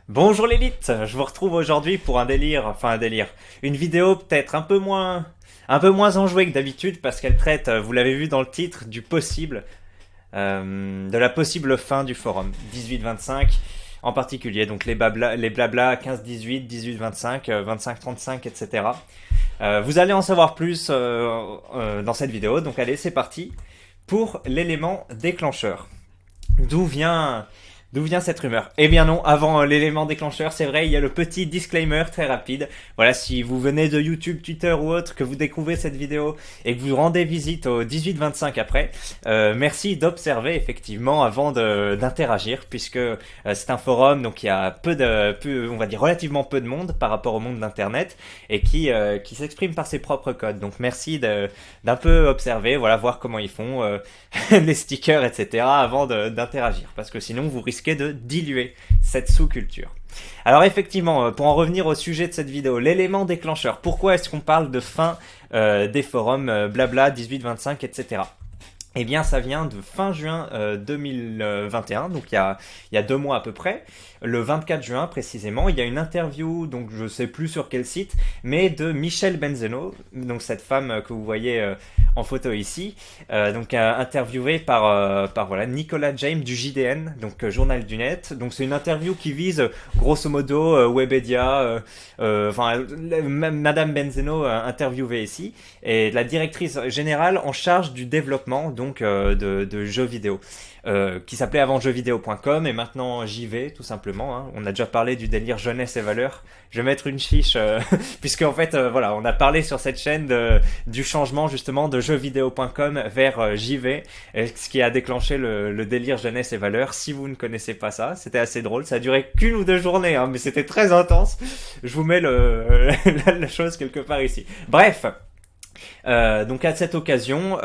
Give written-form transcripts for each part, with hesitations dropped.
Bonjour l'élite, je vous retrouve aujourd'hui pour une vidéo peut-être un peu moins enjouée que d'habitude parce qu'elle traite, vous l'avez vu dans le titre, de la possible fin du forum 18-25 en particulier, donc les blabla 15-18, 18-25, 25-35, etc. Vous allez en savoir plus dans cette vidéo, donc allez c'est parti pour l'élément déclencheur. D'où vient, d'où vient cette rumeur? Eh bien non, avant l'élément déclencheur, c'est vrai, il y a le petit disclaimer très rapide. Voilà, si vous venez de YouTube, Twitter ou autre, que vous découvrez cette vidéo et que vous rendez visite au 18-25 après, merci d'observer effectivement avant d'interagir, puisque c'est un forum, donc il y a on va dire relativement peu de monde par rapport au monde d'Internet, et qui s'exprime par ses propres codes. Donc merci d'un peu observer, voilà, voir comment ils font. Les stickers, etc. avant d'interagir, parce que sinon vous risquez de diluer cette sous-culture. Alors effectivement, pour en revenir au sujet de cette vidéo, l'élément déclencheur, pourquoi est-ce qu'on parle de fin des forums blabla 18-25, etc. Eh bien, ça vient de fin juin 2021, donc il y a 2 mois à peu près, le 24 juin précisément. Il y a une interview, donc je sais plus sur quel site, mais de Michelle Benzeno, donc cette femme que vous voyez en photo ici, donc interviewée par voilà, Nicolas James du JDN, donc Journal du Net. Donc c'est une interview qui vise grosso modo Webedia, Madame Benzeno interviewée ici, et la directrice générale en charge du développement donc de jeux vidéo, qui s'appelait avant jeuxvideo.com et maintenant JV tout simplement. Hein. On a déjà parlé du délire jeunesse et valeurs. Je vais mettre une fiche puisque en fait voilà, on a parlé sur cette chaîne du changement justement de jeuxvideo.com vers JV, ce qui a déclenché le délire jeunesse et valeurs. Si vous ne connaissez pas ça, c'était assez drôle. Ça a duré qu'une ou 2 journées, hein, mais c'était très intense. Je vous mets la chose quelque part ici. Bref. Donc à cette occasion,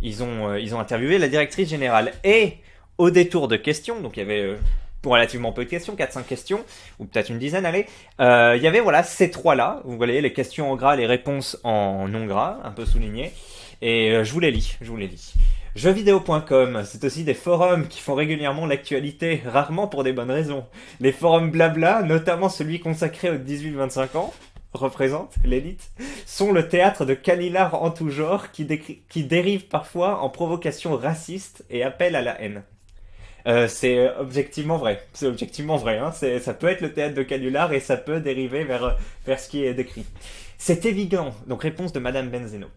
ils ont interviewé la directrice générale et au détour de questions, donc il y avait relativement peu de questions, 4-5 questions, ou peut-être une dizaine, allez, il y avait voilà ces trois-là, vous voyez les questions en gras, les réponses en non gras, un peu soulignées, et je vous les lis. Jeuxvideo.com, c'est aussi des forums qui font régulièrement l'actualité, rarement pour des bonnes raisons. Les forums blabla, notamment celui consacré aux 18-25 ans, représente l'élite, sont le théâtre de canulars en tout genre qui dérivent parfois en provocations racistes et appellent à la haine. C'est objectivement vrai. C'est objectivement vrai. Hein. Ça peut être le théâtre de canulars et ça peut dériver vers ce qui est décrit. C'est évident. Donc réponse de Madame Benzeno.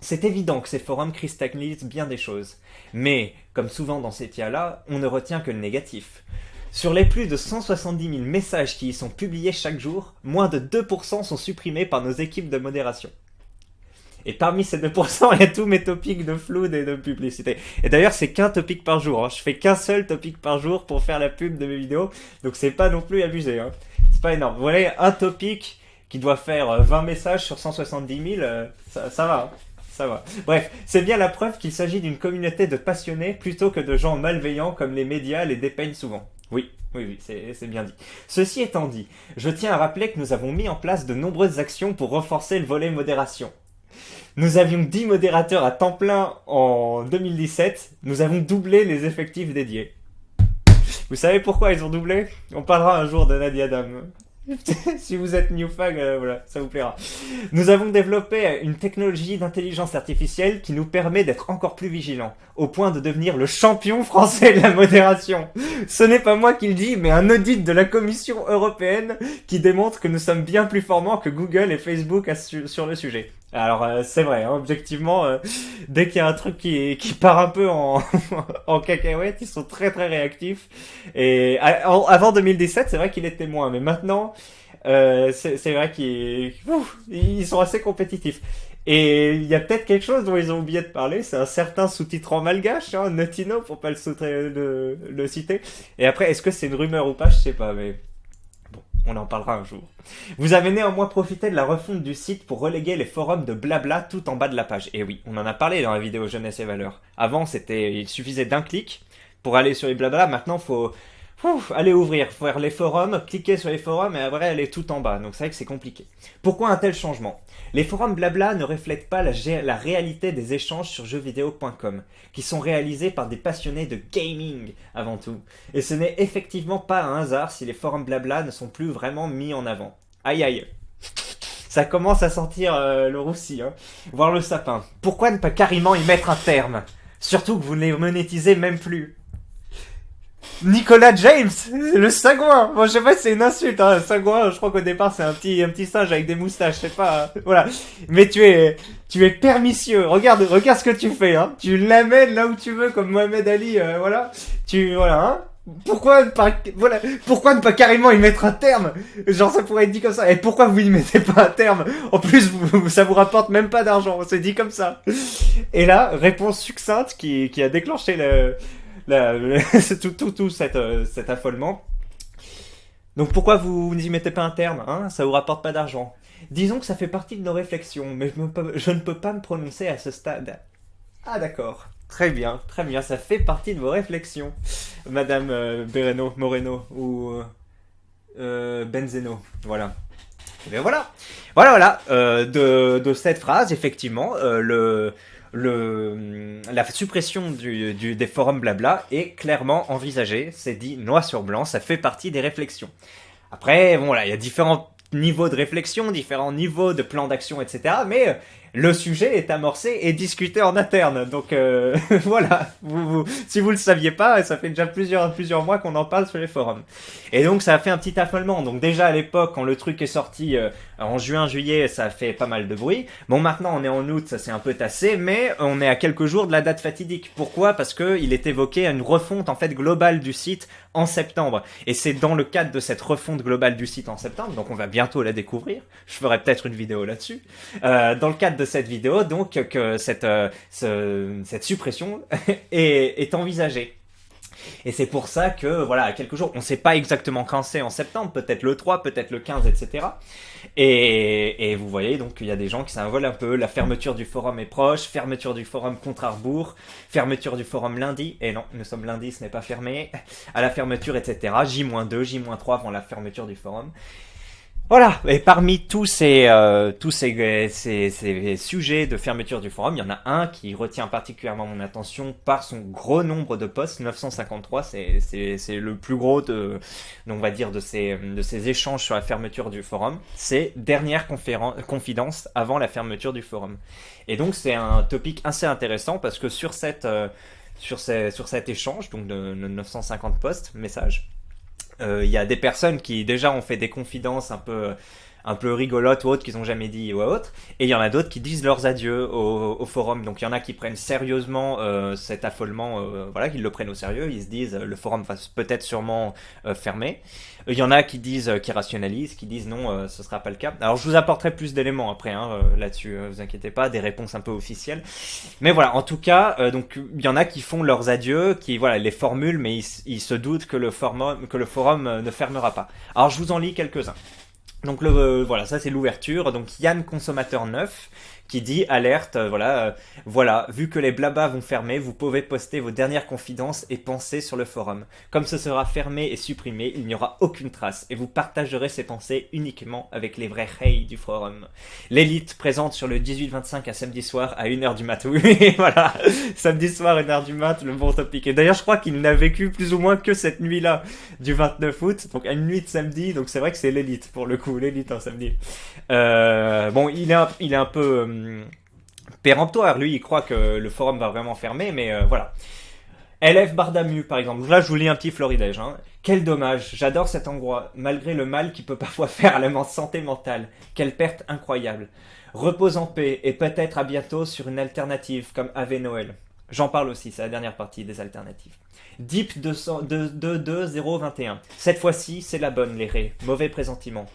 C'est évident que ces forums cristallisent bien des choses. Mais, comme souvent dans ces cas-là, on ne retient que le négatif. Sur les plus de 170 000 messages qui y sont publiés chaque jour, moins de 2% sont supprimés par nos équipes de modération. Et parmi ces 2%, il y a tous mes topics de flood et de publicité. Et d'ailleurs, c'est qu'un topic par jour. Hein. Je fais qu'un seul topic par jour pour faire la pub de mes vidéos. Donc c'est pas non plus abusé. Hein. C'est pas énorme. Vous voyez, un topic qui doit faire 20 messages sur 170 000, ça va. Hein. Ça va. Bref, c'est bien la preuve qu'il s'agit d'une communauté de passionnés plutôt que de gens malveillants comme les médias les dépeignent souvent. Oui, c'est bien dit. Ceci étant dit, je tiens à rappeler que nous avons mis en place de nombreuses actions pour renforcer le volet modération. Nous avions 10 modérateurs à temps plein en 2017, nous avons doublé les effectifs dédiés. Vous savez pourquoi ils ont doublé? On parlera un jour de Nadia Dam. Si vous êtes newfag, voilà, ça vous plaira. Nous avons développé une technologie d'intelligence artificielle qui nous permet d'être encore plus vigilants, au point de devenir le champion français de la modération. Ce n'est pas moi qui le dis, mais un audit de la Commission européenne qui démontre que nous sommes bien plus formants que Google et Facebook sur le sujet. Alors c'est vrai, hein, objectivement, dès qu'il y a un truc qui part un peu en cacahuète, ils sont très très réactifs. Et avant 2017, c'est vrai qu'il était moins, mais maintenant, c'est vrai qu'ils sont assez compétitifs. Et il y a peut-être quelque chose dont ils ont oublié de parler, c'est un certain sous-titre en malgache, hein, Notino, pour pas le citer. Et après, est-ce que c'est une rumeur ou pas, je sais pas, mais... Bon, on en parlera un jour. Vous avez néanmoins profité de la refonte du site pour reléguer les forums de blabla tout en bas de la page. Et oui, on en a parlé dans la vidéo Jeunesse et Valeurs. Avant, il suffisait d'un clic pour aller sur les blabla. Maintenant, Allez ouvrir, faire les forums, cliquer sur les forums et après elle est tout en bas, donc c'est vrai que c'est compliqué. Pourquoi un tel changement? Les forums blabla ne reflètent pas la réalité des échanges sur jeuxvideo.com, qui sont réalisés par des passionnés de gaming avant tout. Et ce n'est effectivement pas un hasard si les forums blabla ne sont plus vraiment mis en avant. Aïe aïe. Ça commence à sentir le roussi, hein. Voir le sapin. Pourquoi ne pas carrément y mettre un terme? Surtout que vous ne les monétisez même plus. Nicolas James, le sagouin. Bon, je sais pas si c'est une insulte, hein. Sagouin, je crois qu'au départ c'est un petit singe avec des moustaches, je sais pas. Voilà. Mais tu es permissieux. Regarde ce que tu fais, hein. Tu l'amènes là où tu veux, comme Mohamed Ali, voilà. Voilà, hein. Pourquoi ne pas carrément y mettre un terme? Genre ça pourrait être dit comme ça. Et pourquoi vous y mettez pas un terme? En plus, ça vous rapporte même pas d'argent. C'est dit comme ça. Et là, réponse succincte qui a déclenché tout cet affolement. Donc pourquoi vous n'y mettez pas un terme, hein? Ça vous rapporte pas d'argent. Disons que ça fait partie de nos réflexions, mais je ne peux pas me prononcer à ce stade. Ah d'accord. Très bien, ça fait partie de vos réflexions, Madame Moreno, ou Benzeno, voilà. Et bien voilà, de cette phrase, effectivement, la suppression des forums blabla est clairement envisagée, c'est dit noir sur blanc, ça fait partie des réflexions. Après, bon voilà, il y a différents niveaux de réflexion, différents niveaux de plan d'action, etc. Mais le sujet est amorcé et discuté en interne. Donc voilà, si vous le saviez pas, ça fait déjà plusieurs mois qu'on en parle sur les forums. Et donc ça a fait un petit affolement. Donc déjà à l'époque, quand le truc est sorti en juillet, ça a fait pas mal de bruit. Bon, maintenant on est en août, ça s'est un peu tassé, mais on est à quelques jours de la date fatidique. Pourquoi? Parce que il est évoqué une refonte en fait globale du site en septembre. Et c'est dans le cadre de cette refonte globale du site en septembre, donc on va bientôt la découvrir. Je ferai peut-être une vidéo là-dessus. Dans le cadre de cette vidéo, donc que cette suppression est envisagée. Et c'est pour ça que, voilà, à quelques jours, on ne sait pas exactement quand c'est en septembre, peut-être le 3, peut-être le 15, etc. Et vous voyez, donc, il y a des gens qui s'envolent un peu, la fermeture du forum est proche, fermeture du forum contre Harbour, fermeture du forum lundi, et non, nous sommes lundi, ce n'est pas fermé, à la fermeture, etc. J-2, J-3 avant la fermeture du forum. Voilà, et parmi tous ces sujets de fermeture du forum, il y en a un qui retient particulièrement mon attention par son gros nombre de posts, 953, c'est le plus gros on va dire, de ces échanges sur la fermeture du forum. C'est dernière confidence avant la fermeture du forum. Et donc c'est un topic assez intéressant parce que sur cet échange, donc de 950 posts, messages, y a des personnes qui déjà ont fait des confidences un peu rigolotes ou autres qu'ils n'ont jamais dit ou autres, et il y en a d'autres qui disent leurs adieux au forum. Donc il y en a qui prennent sérieusement cet affolement, voilà, qu'ils le prennent au sérieux, ils se disent le forum va peut-être sûrement fermer. Il y en a qui disent, qui rationalisent, qui disent non, ce sera pas le cas. Alors je vous apporterai plus d'éléments après là-dessus, vous inquiétez pas, des réponses un peu officielles. Mais voilà, en tout cas, donc il y en a qui font leurs adieux, qui voilà les formulent, mais ils se doutent que le forum ne fermera pas. Alors je vous en lis quelques-uns. Donc voilà, ça c'est l'ouverture. Donc Yann Consommateur 9 qui dit alerte, voilà, vu que les blabas vont fermer, vous pouvez poster vos dernières confidences et pensées sur le forum. Comme ce sera fermé et supprimé, il n'y aura aucune trace et vous partagerez ces pensées uniquement avec les vrais hey du forum. L'élite présente sur le 18-25 à samedi soir à 1h du mat. Oui, voilà, samedi soir 1h du mat, le bon topic. Et d'ailleurs, je crois qu'il n'a vécu plus ou moins que cette nuit-là du 29 août, donc à une nuit de samedi, donc c'est vrai que c'est l'élite pour le coup, l'élite en samedi. Bon, il est un peu péremptoire, lui il croit que le forum va vraiment fermer, mais voilà. LF Bardamu par exemple, là je vous lis un petit florilège, hein. Quel dommage, j'adore cet endroit, malgré le mal qu'il peut parfois faire à la santé mentale. Quelle perte incroyable. Repose en paix et peut-être à bientôt sur une alternative comme Ave Noël. J'en parle aussi, c'est la dernière partie des alternatives. Deep 22021. Cette fois-ci, c'est la bonne, les raies. Mauvais présentiment.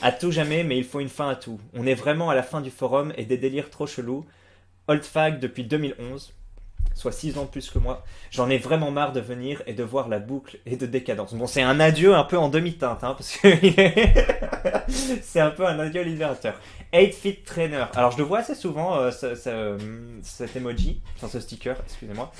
À tout jamais, mais il faut une fin à tout. On est vraiment à la fin du forum et des délires trop chelous. Oldfag depuis 2011, soit 6 ans de plus que moi. J'en ai vraiment marre de venir et de voir la boucle et de décadence. Bon, c'est un adieu un peu en demi-teinte, hein, parce que c'est un peu un adieu libérateur. 8 Feet Trainer. Alors, je le vois assez souvent, cet emoji, enfin ce sticker, excusez-moi.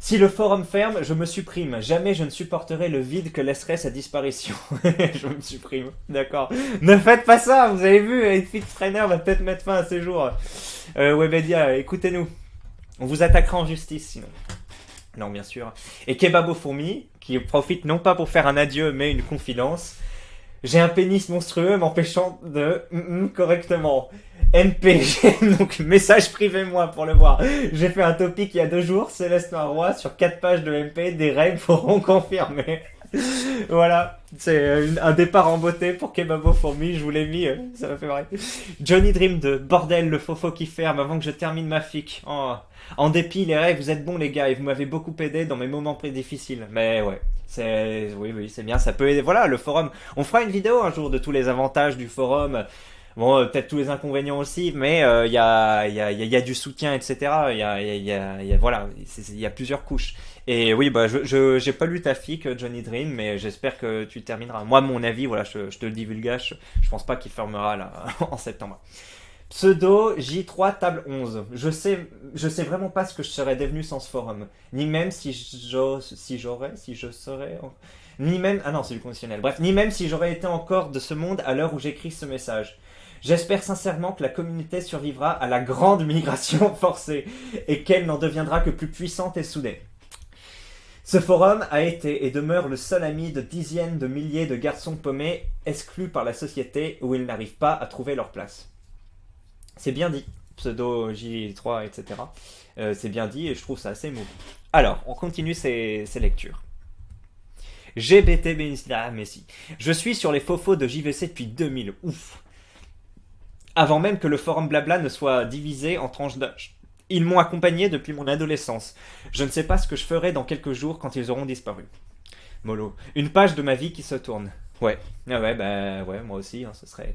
Si le forum ferme, je me supprime. Jamais je ne supporterai le vide que laisserait sa disparition. Je me supprime. D'accord. Ne faites pas ça. Vous avez vu, Fitz Trainer va peut-être mettre fin à ses jours. Webedia, écoutez-nous. On vous attaquera en justice sinon. Non, bien sûr. Et Kebabo Fourmi, qui profite non pas pour faire un adieu, mais une confidence. J'ai un pénis monstrueux m'empêchant de correctement. NPG, donc message privé moi pour le voir. J'ai fait un topic il y a 2 jours, Céleste Marois, sur 4 pages de MP, des règles pourront confirmer. Voilà, c'est un départ en beauté pour Kebabo Fourmi, je vous l'ai mis, ça m'a fait marrer. Johnny Dream 2, bordel, le fofo qui ferme avant que je termine ma fic. Oh. En dépit, les rêves, vous êtes bons les gars et vous m'avez beaucoup aidé dans mes moments très difficiles. Mais ouais, oui, c'est bien, ça peut aider. Voilà, le forum. On fera une vidéo un jour de tous les avantages du forum. Bon, peut-être tous les inconvénients aussi, mais il y a du soutien, etc. Voilà, il y a plusieurs couches. Et oui, bah, j'ai pas lu ta fic, Johnny Dream, mais j'espère que tu termineras. Moi, mon avis, voilà, je te le divulgage, je pense pas qu'il fermera là en septembre. Pseudo J3 table 11. Je sais vraiment pas ce que je serais devenu sans ce forum. Ni même si je serais. Ni même. Ah non, c'est du conditionnel. Bref, ni même si j'aurais été encore de ce monde à l'heure où j'écris ce message. J'espère sincèrement que la communauté survivra à la grande migration forcée et qu'elle n'en deviendra que plus puissante et soudée. Ce forum a été et demeure le seul ami de dizaines de milliers de garçons paumés exclus par la société où ils n'arrivent pas à trouver leur place. C'est bien dit, pseudo J3, etc. C'est bien dit et je trouve ça assez émouvant. Alors, on continue ces lectures. GBT ah, mais si. Je suis sur les faux de JVC depuis 2000. Ouf. Avant même que le forum blabla ne soit divisé en tranches d'âge. Ils m'ont accompagné depuis mon adolescence. Je ne sais pas ce que je ferai dans quelques jours quand ils auront disparu. Mollo. Une page de ma vie qui se tourne. Ouais. Ah ouais, bah ouais, moi aussi, hein, ce serait...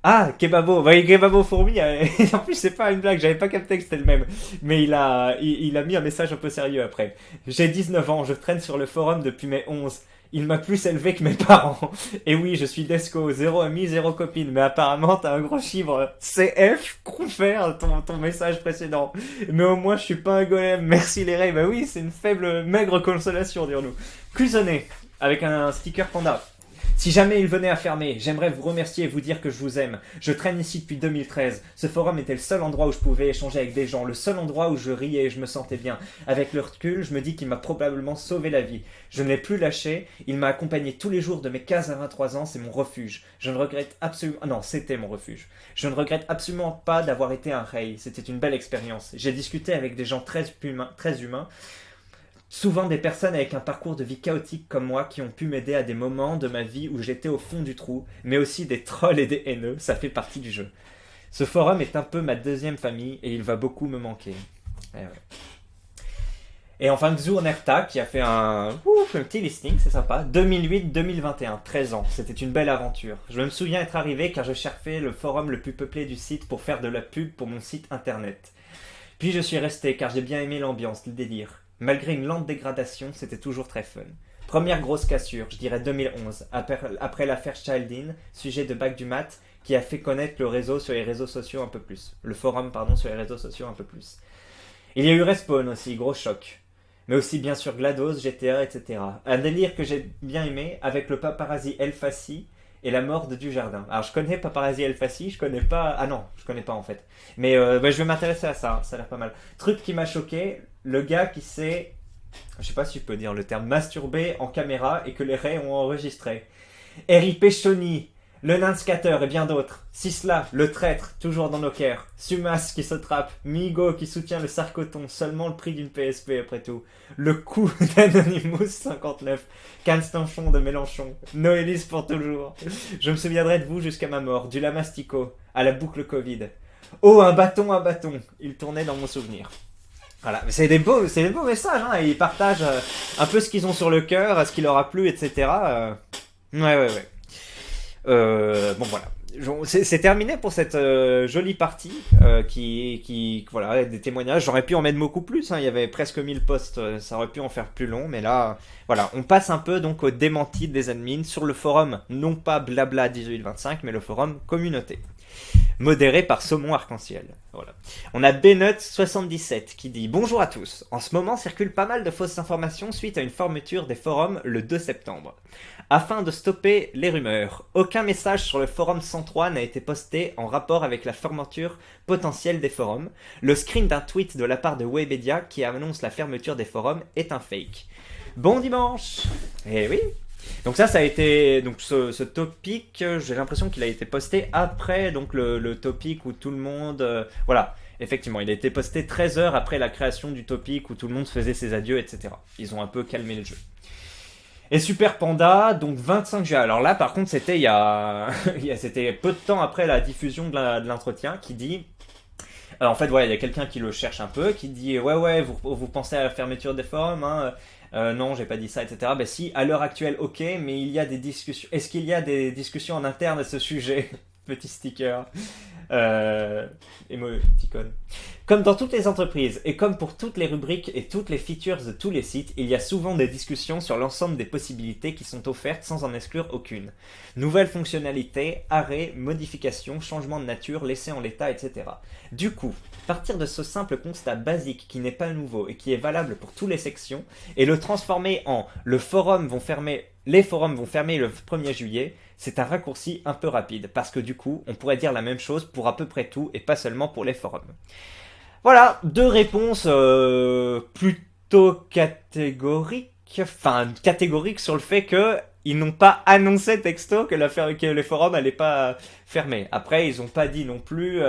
Ah, Kebabo, bah, Kebabo Fourmi, en plus c'est pas une blague, j'avais pas capté que c'était le même, mais il a mis un message un peu sérieux après. J'ai 19 ans, je traîne sur le forum depuis mes 11. Il m'a plus élevé que mes parents. Et oui, je suis Desco, 0 ami, 0 copine, mais apparemment t'as un gros chiffre. CF, confère ton message précédent. Mais au moins je suis pas un golem, merci les règles. Bah oui, c'est une faible, maigre consolation, dirons-nous. Cuisonné, avec un sticker panda. Si jamais il venait à fermer, j'aimerais vous remercier et vous dire que je vous aime. Je traîne ici depuis 2013. Ce forum était le seul endroit où je pouvais échanger avec des gens, le seul endroit où je riais et je me sentais bien. Avec le recul, je me dis qu'il m'a probablement sauvé la vie. Je ne l'ai plus lâché, il m'a accompagné tous les jours de mes 15 à 23 ans, c'est mon refuge. Je ne regrette absolument... Ah non, c'était mon refuge. Je ne regrette absolument pas d'avoir été un rey, c'était une belle expérience. J'ai discuté avec des gens très humains. Souvent des personnes avec un parcours de vie chaotique comme moi qui ont pu m'aider à des moments de ma vie où j'étais au fond du trou, mais aussi des trolls et des haineux, ça fait partie du jeu. Ce forum est un peu ma deuxième famille et il va beaucoup me manquer. Ouais. Et enfin Xurnerta qui a fait un petit listing, c'est sympa, 2008-2021, 13 ans, c'était une belle aventure. Je me souviens être arrivé car je cherchais le forum le plus peuplé du site pour faire de la pub pour mon site internet. Puis je suis resté car j'ai bien aimé l'ambiance, le délire. Malgré une lente dégradation, c'était toujours très fun. Première grosse cassure, je dirais 2011, après l'affaire Childin, sujet de bac du mat, qui a fait connaître le réseau sur les réseaux sociaux un peu plus. Le forum, pardon, sur les réseaux sociaux un peu plus. Il y a eu Respawn aussi, gros choc. Mais aussi bien sûr GLaDOS, GTA, etc. Un délire que j'ai bien aimé, avec le paparazzi El Fassi et la mort de Dujardin. Alors je connais paparazzi El Fassi, je connais pas... Ah non, je connais pas en fait. Mais je vais m'intéresser à ça, ça a l'air pas mal. Truc qui m'a choqué, le gars qui s'est, je sais pas si je peux dire le terme, masturbé en caméra et que les rays ont enregistré. RIP Shoni, le nain skater et bien d'autres. Sisla, le traître, toujours dans nos cœurs. Sumas qui se trappe. Migo qui soutient le sarcoton, seulement le prix d'une PSP après tout. Le coup d'Anonymous 59. Canstanchon de Mélenchon. Noélis pour toujours. Je me souviendrai de vous jusqu'à ma mort. Du Lamastico à la boucle Covid. Oh, un bâton. Il tournait dans mon souvenir. Voilà, c'est des beaux messages, hein. Ils partagent un peu ce qu'ils ont sur le cœur, ce qui leur a plu, etc. Ouais. Bon voilà, c'est terminé pour cette jolie partie qui voilà, des témoignages. J'aurais pu en mettre beaucoup plus, hein. Il y avait presque 1000 posts, ça aurait pu en faire plus long, mais là, voilà, on passe un peu donc au démenti des admins sur le forum, non pas blabla 1825, mais le forum communauté. modéré par Saumon Arc-en-Ciel. Voilà. On a Benut77 qui dit « Bonjour à tous. En ce moment circulent pas mal de fausses informations suite à une fermeture des forums le 2 septembre. Afin de stopper les rumeurs, aucun message sur le forum 103 n'a été posté en rapport avec la fermeture potentielle des forums. Le screen d'un tweet de la part de Webedia qui annonce la fermeture des forums est un fake. Bon dimanche !» Eh oui. Donc ça a été, donc ce topic, j'ai l'impression qu'il a été posté après donc le topic où tout le monde, voilà, effectivement, il a été posté 13 heures après la création du topic où tout le monde faisait ses adieux, etc. Ils ont un peu calmé le jeu. Et Super Panda, donc 25 juin. Alors là, par contre, c'était c'était peu de temps après la diffusion de l'entretien qui dit... en fait, voilà, il y a quelqu'un qui le cherche un peu, qui dit « Ouais, vous pensez à la fermeture des forums, hein non, j'ai pas dit ça, etc. » Ben si, à l'heure actuelle, ok, mais il y a des discussions... Est-ce qu'il y a des discussions en interne à ce sujet? Petit sticker. Émoticône. Comme dans toutes les entreprises, et comme pour toutes les rubriques et toutes les features de tous les sites, il y a souvent des discussions sur l'ensemble des possibilités qui sont offertes sans en exclure aucune. Nouvelles fonctionnalités, arrêts, modifications, changements de nature, laissés en l'état, etc. Du coup, partir de ce simple constat basique qui n'est pas nouveau et qui est valable pour toutes les sections, et le transformer en les forums vont fermer le 1er juillet, c'est un raccourci un peu rapide, parce que du coup, on pourrait dire la même chose pour à peu près tout, et pas seulement pour les forums. Voilà, deux réponses plutôt catégoriques sur le fait que ils n'ont pas annoncé texto que les forums n'allaient pas fermer. Après, ils n'ont pas dit non plus...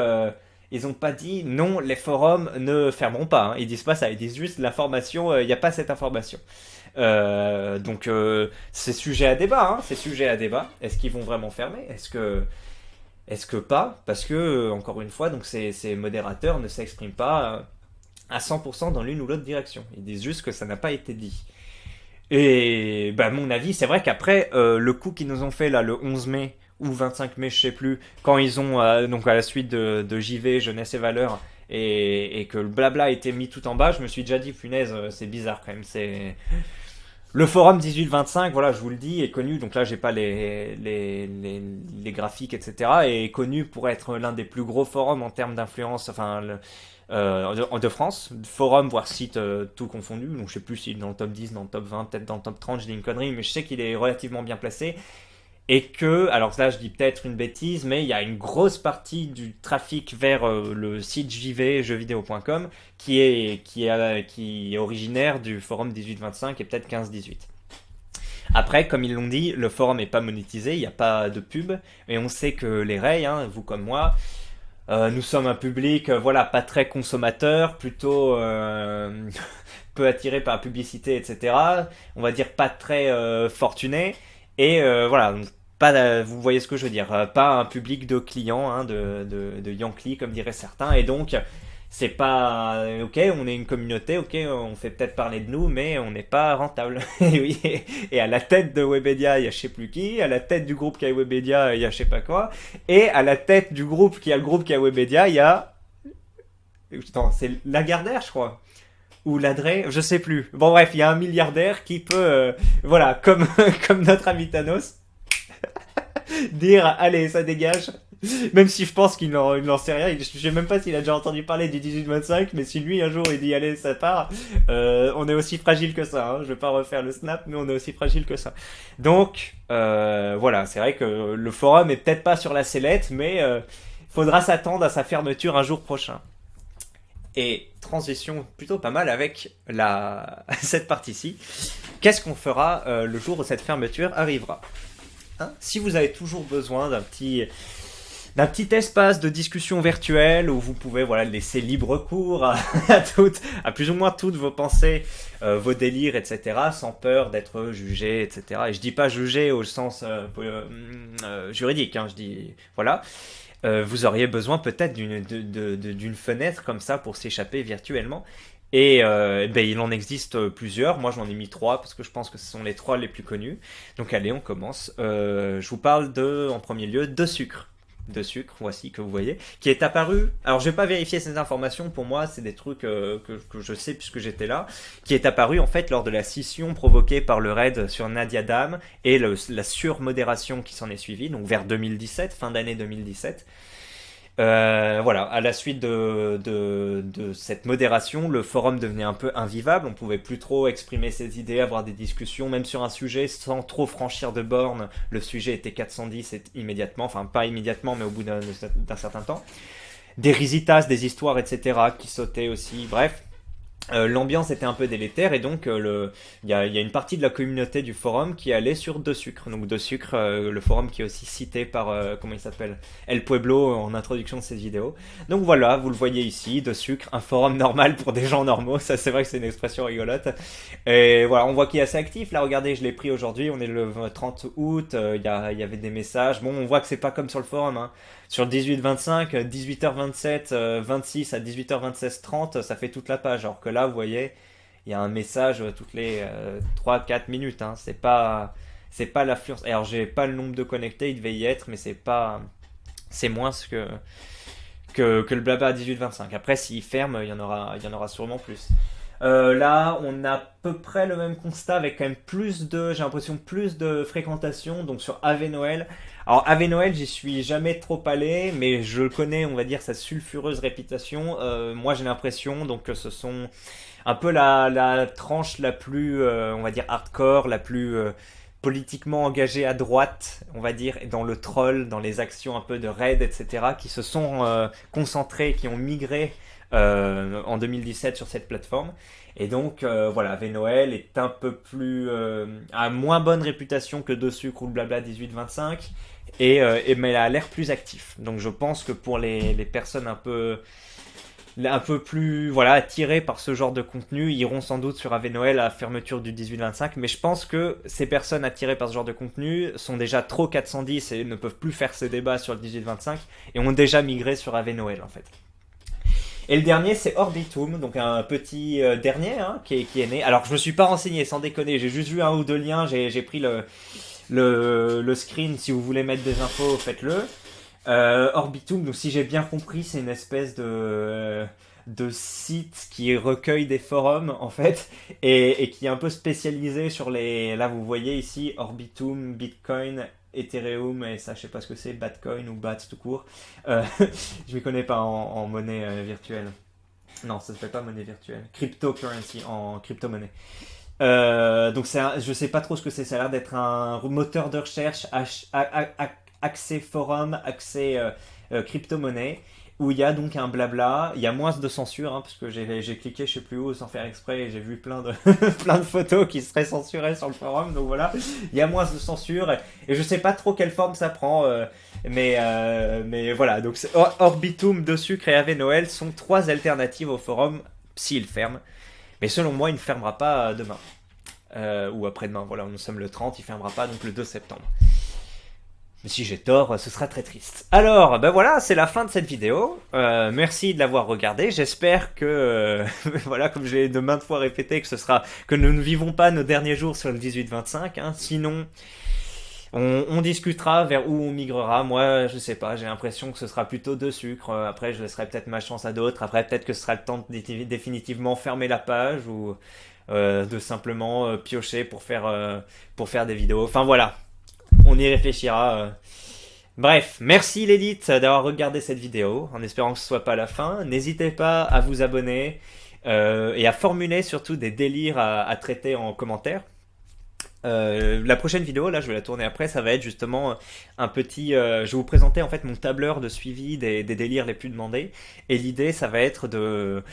ils n'ont pas dit non, les forums ne fermeront pas. Hein. Ils disent pas ça, ils disent juste l'information, il n'y a pas cette information. Donc c'est sujet à débat, hein, c'est sujet à débat. Est-ce qu'ils vont vraiment fermer? Est-ce que pas? Parce que encore une fois, donc ces modérateurs ne s'expriment pas à 100% dans l'une ou l'autre direction. Ils disent juste que ça n'a pas été dit. Et bah, à mon avis, c'est vrai qu'après le coup qu'ils nous ont fait là le 11 mai ou 25 mai, je sais plus, quand ils ont donc à la suite de JV Jeunesse et Valeurs et que le blabla a été mis tout en bas, je me suis déjà dit punaise, c'est bizarre quand même, c'est le forum 1825, voilà, je vous le dis, est connu, donc là j'ai pas les graphiques, etc., est connu pour être l'un des plus gros forums en termes d'influence, enfin, de France, forum, voire site, tout confondu, donc je sais plus s'il est dans le top 10, dans le top 20, peut-être dans le top 30, je dis une connerie, mais je sais qu'il est relativement bien placé, et que, alors là je dis peut-être une bêtise, mais il y a une grosse partie du trafic vers le site JV, jeuxvideo.com, qui est originaire du forum 18-25 et peut-être 15-18. Après, comme ils l'ont dit, le forum n'est pas monétisé, il n'y a pas de pub, et on sait que les rails, hein, vous comme moi, nous sommes un public, voilà, pas très consommateur, plutôt peu attiré par la publicité, etc. On va dire pas très fortuné. Et voilà, donc vous voyez ce que je veux dire, pas un public de clients, hein, de Yankee comme diraient certains, et donc c'est pas ok, on est une communauté, ok, on fait peut-être parler de nous, mais on n'est pas rentable. Et oui, et à la tête de Webedia, il y a je sais plus qui, à la tête du groupe qui a Webedia, il y a je sais pas quoi, et à la tête du groupe qui a le groupe qui a Webedia, il y a... Attends, c'est Lagardère, je crois. Ou Ladré, je sais plus. Bon bref, il y a un milliardaire qui peut, voilà, comme notre ami Thanos, dire allez, ça dégage. Même si je pense qu'il n'en sait rien, je sais même pas s'il a déjà entendu parler du 18-25, mais si lui un jour il dit allez, ça part, on est aussi fragile que ça. Hein. Je vais pas refaire le snap, mais on est aussi fragile que ça. Donc voilà, c'est vrai que le forum est peut-être pas sur la sellette, mais faudra s'attendre à sa fermeture un jour prochain. Et transition plutôt pas mal avec cette partie-ci. Qu'est-ce qu'on fera le jour où cette fermeture arrivera, hein? Si vous avez toujours besoin d'un petit espace de discussion virtuelle où vous pouvez voilà, laisser libre cours à plus ou moins toutes vos pensées, vos délires, etc., sans peur d'être jugé, etc. Et je dis pas jugé au sens juridique, hein, je dis voilà. Vous auriez besoin peut-être d'une fenêtre comme ça pour s'échapper virtuellement. Et ben, il en existe plusieurs. Moi, j'en ai mis 3 parce que je pense que ce sont les 3 les plus connus. Donc, allez, on commence. Je vous parle en premier lieu, de sucre. De sucre, voici, que vous voyez, qui est apparu. Alors, je vais pas vérifier ces informations. Pour moi, c'est des trucs que je sais puisque j'étais là. Qui est apparu, en fait, lors de la scission provoquée par le raid sur Nadia Dam et la surmodération qui s'en est suivie, donc vers 2017, fin d'année 2017. Voilà, à la suite de cette modération, le forum devenait un peu invivable. On pouvait plus trop exprimer ses idées, avoir des discussions, même sur un sujet, sans trop franchir de bornes. Le sujet était 410 immédiatement, enfin pas immédiatement, mais au bout d'un certain temps. Des risitas, des histoires, etc. qui sautaient aussi. Bref, l'ambiance était un peu délétère et donc il y a une partie de la communauté du forum qui allait sur De Sucre. Donc De Sucre, le forum qui est aussi cité par, comment il s'appelle, El Pueblo en introduction de cette vidéo. Donc voilà, vous le voyez ici, De Sucre, un forum normal pour des gens normaux. Ça c'est vrai que c'est une expression rigolote. Et voilà, on voit qu'il est assez actif. Là regardez, je l'ai pris aujourd'hui, on est le 30 août, il y avait des messages. Bon, on voit que c'est pas comme sur le forum, hein. Sur 18-25, 18h27, 26 à 18h26, 30, ça fait toute la page. Alors que là, vous voyez, il y a un message toutes les 3-4 minutes. Hein. C'est pas l'affluence. Alors, j'ai pas le nombre de connectés, il devait y être, mais c'est moins que le blabla à 18-25. Après, s'il ferme, il y en aura sûrement plus. Là, on a à peu près le même constat avec quand même j'ai l'impression, plus de fréquentation. Donc sur Ave Noël. Alors Ave Noël, j'y suis jamais trop allé, mais je connais, on va dire, sa sulfureuse réputation. Moi, j'ai l'impression donc que ce sont un peu la tranche la plus, on va dire, hardcore, la plus politiquement engagée à droite, on va dire, dans le troll, dans les actions un peu de raid, etc., qui se sont concentrés, qui ont migré en 2017 sur cette plateforme. Et donc, voilà, V Noël est un peu plus. A moins bonne réputation que De Sucre ou le Blabla 18-25, mais elle a l'air plus actif. Donc, je pense que pour les personnes un peu plus voilà, attirées par ce genre de contenu, iront sans doute sur Ave Noël à la fermeture du 18-25. Mais je pense que ces personnes attirées par ce genre de contenu sont déjà trop 410 et ne peuvent plus faire ces débats sur le 18-25 et ont déjà migré sur Ave Noël en fait. Et le dernier, c'est Orbitum, donc un petit dernier hein, qui est né. Alors, je me suis pas renseigné, sans déconner, j'ai juste vu un ou deux liens, j'ai pris le screen. Si vous voulez mettre des infos, faites-le. Orbitum, donc si j'ai bien compris, c'est une espèce de site qui recueille des forums en fait et qui est un peu spécialisé sur les. Là, vous voyez ici Orbitum, Bitcoin, Ethereum et ça, je sais pas ce que c'est, Batcoin ou Bat tout court. Je m'y connais pas en monnaie virtuelle. Non, ça se fait pas monnaie virtuelle. Cryptocurrency en crypto-monnaie. Donc je sais pas trop ce que c'est. Ça a l'air d'être un moteur de recherche accès forum, accès crypto-monnaie, où il y a donc un blabla. Il y a moins de censure, hein, parce que j'ai cliqué je sais plus où sans faire exprès et j'ai vu plein de, plein de photos qui seraient censurées sur le forum. Donc voilà, il y a moins de censure et je sais pas trop quelle forme ça prend. Mais voilà, donc Orbitum, De Sucre et Ave Noël sont trois alternatives au forum s'il ferme. Mais selon moi, il ne fermera pas demain. Ou après-demain, voilà, nous sommes le 30, il fermera pas donc le 2 septembre. Mais si j'ai tort, ce sera très triste. Alors, ben voilà, c'est la fin de cette vidéo. Merci de l'avoir regardé. J'espère que, voilà, comme je l'ai de maintes fois répété, que nous ne vivons pas nos derniers jours sur le 18-25. Hein. Sinon, on discutera vers où on migrera. Moi, je sais pas, j'ai l'impression que ce sera plutôt De Sucre. Après, je laisserai peut-être ma chance à d'autres. Après, peut-être que ce sera le temps de définitivement fermer la page ou de simplement piocher pour faire des vidéos. Enfin voilà, on y réfléchira. Bref, merci l'élite d'avoir regardé cette vidéo, en espérant que ce soit pas la fin. N'hésitez pas à vous abonner et à formuler surtout des délires à traiter en commentaire. La prochaine vidéo, là je vais la tourner après, ça va être justement un petit... je vais vous présenter en fait mon tableur de suivi des délires les plus demandés. Et l'idée ça va être de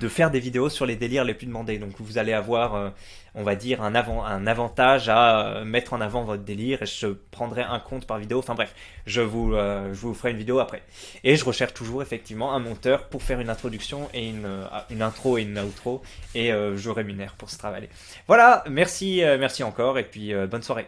faire des vidéos sur les délires les plus demandés. Donc vous allez avoir, on va dire, un avantage à mettre en avant votre délire et je prendrai un compte par vidéo. Enfin bref, je vous ferai une vidéo après. Et je recherche toujours effectivement un monteur pour faire une introduction et une intro et une outro. Et je rémunère pour ce travail. Voilà, merci encore et puis bonne soirée.